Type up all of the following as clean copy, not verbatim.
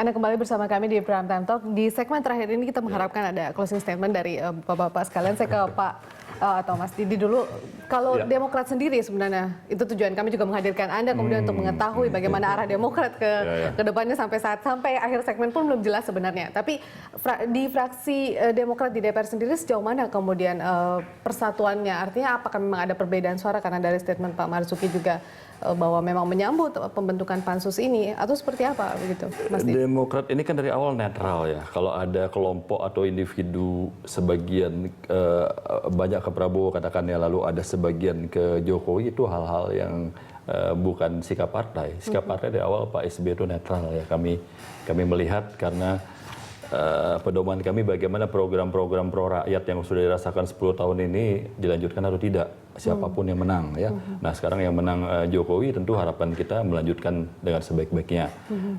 Anda kembali bersama kami di Prime Time Talk. Di segmen terakhir ini kita mengharapkan ada closing statement dari Bapak-Bapak sekalian. Saya ke Pak atau Mas Didi dulu. Kalau Demokrat sendiri sebenarnya, itu tujuan kami juga menghadirkan Anda kemudian untuk mengetahui bagaimana arah Demokrat ke depannya sampai akhir segmen pun belum jelas sebenarnya. Tapi di fraksi Demokrat di DPR sendiri sejauh mana kemudian persatuannya? Artinya apakah memang ada perbedaan suara karena dari statement Pak Marzuki juga bahwa memang menyambut pembentukan pansus ini atau seperti apa begitu, Mas Didi? Demokrat ini kan dari awal netral ya. Kalau ada kelompok atau individu sebagian banyak ke Prabowo katakannya, lalu ada sebagian ke Jokowi, itu hal-hal yang bukan sikap partai. Sikap partai dari awal Pak SBY itu netral ya. Kami melihat karena pedoman kami bagaimana program-program pro rakyat yang sudah dirasakan 10 tahun ini dilanjutkan atau tidak, siapapun yang menang ya. Nah sekarang yang menang Jokowi, tentu harapan kita melanjutkan dengan sebaik-baiknya.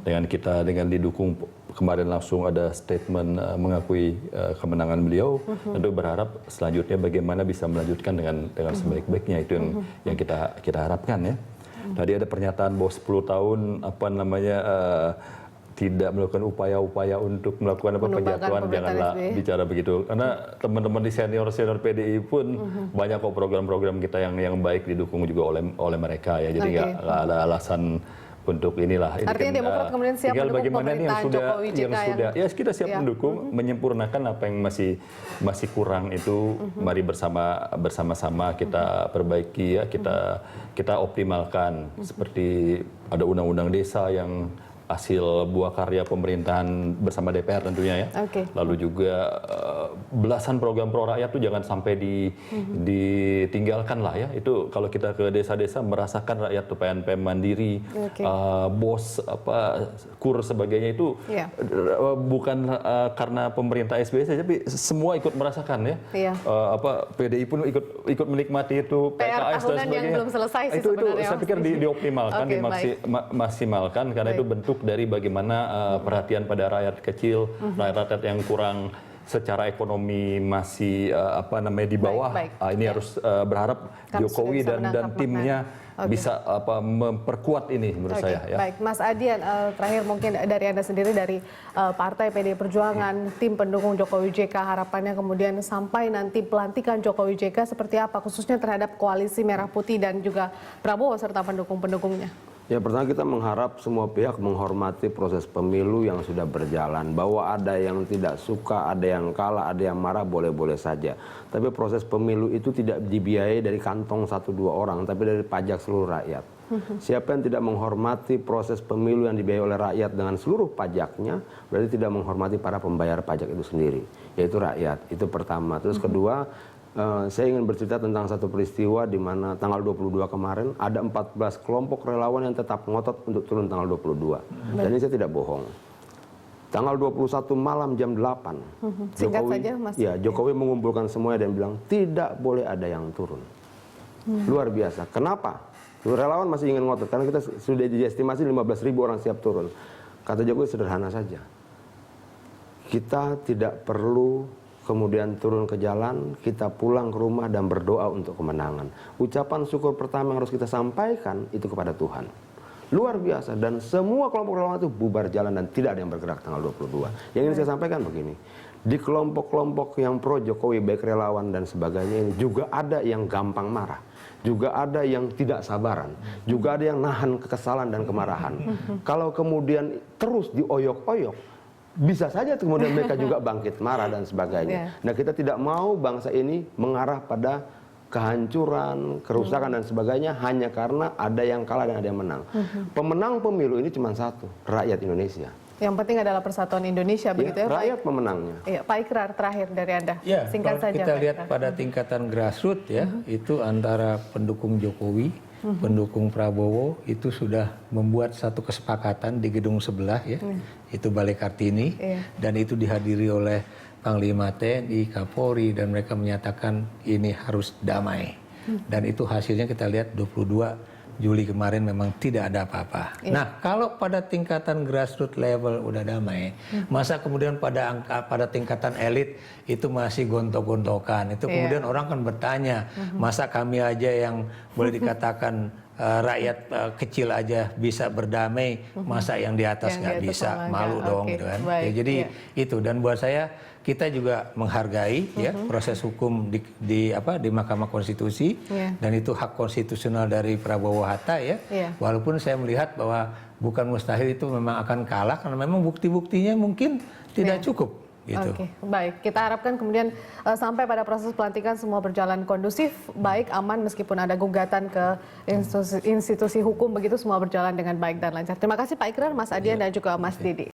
Dengan didukung kemarin langsung ada statement mengakui kemenangan beliau, tentu berharap selanjutnya bagaimana bisa melanjutkan dengan sebaik-baiknya, itu yang kita harapkan ya. Tadi ada pernyataan bahwa 10 tahun tidak melakukan upaya-upaya untuk melakukan penjatuhan, janganlah bicara begitu. Karena teman-teman di senior PDI pun banyak kok program-program kita yang baik didukung juga oleh mereka ya. Jadi nggak ada alasan untuk inilah. Artinya ini kan, Demokrat kemudian siap tinggal mendukung bagaimana nih yang sudah, ya kita siap mendukung, menyempurnakan apa yang masih kurang itu. Mari bersama-sama kita perbaiki ya, kita optimalkan. Seperti ada undang-undang desa yang hasil buah karya pemerintahan bersama DPR tentunya ya. Lalu juga belasan program pro rakyat tuh jangan sampai ditinggalkan lah ya. Itu kalau kita ke desa-desa merasakan rakyat tuh PNPM mandiri, BOS KUR sebagainya itu bukan karena pemerintah SBY saja, tapi semua ikut merasakan ya. PDI pun ikut menikmati itu, PKS dan sebagainya. Yang belum selesai sih itu sebenarnya. saya pikir dioptimalkan, dimaksimalkan karena itu bentuk dari bagaimana perhatian pada rakyat kecil, rakyat yang kurang secara ekonomi masih di bawah. Ini harus berharap Jokowi dan timnya bisa memperkuat ini menurut saya. Ya. Baik, Mas Adian, terakhir mungkin dari Anda sendiri dari Partai PDI Perjuangan, tim pendukung Jokowi JK, harapannya kemudian sampai nanti pelantikan Jokowi JK seperti apa, khususnya terhadap koalisi Merah Putih dan juga Prabowo serta pendukung-pendukungnya? Ya, pertama kita mengharap semua pihak menghormati proses pemilu yang sudah berjalan. Bahwa ada yang tidak suka, ada yang kalah, ada yang marah, boleh-boleh saja. Tapi proses pemilu itu tidak dibiayai dari kantong 1-2 orang, tapi dari pajak seluruh rakyat. Siapa yang tidak menghormati proses pemilu yang dibiayai oleh rakyat dengan seluruh pajaknya, berarti tidak menghormati para pembayar pajak itu sendiri, yaitu rakyat. Itu pertama. Terus kedua, saya ingin bercerita tentang satu peristiwa di mana tanggal 22 kemarin ada 14 kelompok relawan yang tetap ngotot untuk turun tanggal 22. Dan ini saya tidak bohong. Tanggal 21 malam jam 8. Jokowi mengumpulkan semuanya dan bilang tidak boleh ada yang turun. Luar biasa. Kenapa? Relawan masih ingin ngotot karena kita sudah diestimasi 15.000 orang siap turun. Kata Jokowi sederhana saja. Kita tidak perlu kemudian turun ke jalan, kita pulang ke rumah dan berdoa untuk kemenangan. Ucapan syukur pertama yang harus kita sampaikan itu kepada Tuhan. Luar biasa, dan semua kelompok relawan itu bubar jalan dan tidak ada yang bergerak tanggal 22. Yang ingin saya sampaikan begini, di kelompok-kelompok yang pro Jokowi, baik relawan dan sebagainya ini juga ada yang gampang marah. Juga ada yang tidak sabaran, juga ada yang nahan kekesalan dan kemarahan. Kalau kemudian terus dioyok-oyok, bisa saja kemudian mereka juga bangkit marah dan sebagainya. Nah, kita tidak mau bangsa ini mengarah pada kehancuran, kerusakan dan sebagainya hanya karena ada yang kalah dan ada yang menang. Pemenang pemilu ini cuma satu, rakyat Indonesia. Yang penting adalah persatuan Indonesia, begitu ya? Rakyat pemenangnya. Pak Ikrar, terakhir dari Anda. Singkat saja. Kita lihat pada tingkatan grassroots ya, itu antara pendukung Jokowi, pendukung Prabowo itu sudah membuat satu kesepakatan di gedung sebelah ya, itu Balai Kartini, dan itu dihadiri oleh Panglima TNI, Kapolri, dan mereka menyatakan ini harus damai. Dan itu hasilnya kita lihat 22 Juli kemarin memang tidak ada apa-apa. Nah, kalau pada tingkatan grassroots level udah damai, masa kemudian pada tingkatan elit itu masih gontok-gontokan. Itu kemudian orang kan bertanya, masa kami aja yang boleh dikatakan rakyat kecil aja bisa berdamai, masa yang di atas nggak bisa, malu dong gitu kan. Baik, Ya, jadi itu, dan buat saya kita juga menghargai ya proses hukum di Mahkamah Konstitusi, dan itu hak konstitusional dari Prabowo Hatta ya. Walaupun saya melihat bahwa bukan mustahil itu memang akan kalah karena memang bukti-buktinya mungkin tidak cukup. Gitu. Oke, baik. Kita harapkan kemudian sampai pada proses pelantikan semua berjalan kondusif, baik, aman, meskipun ada gugatan ke institusi hukum, begitu semua berjalan dengan baik dan lancar. Terima kasih Pak Ikrar, Mas Adian, dan juga Mas Didi.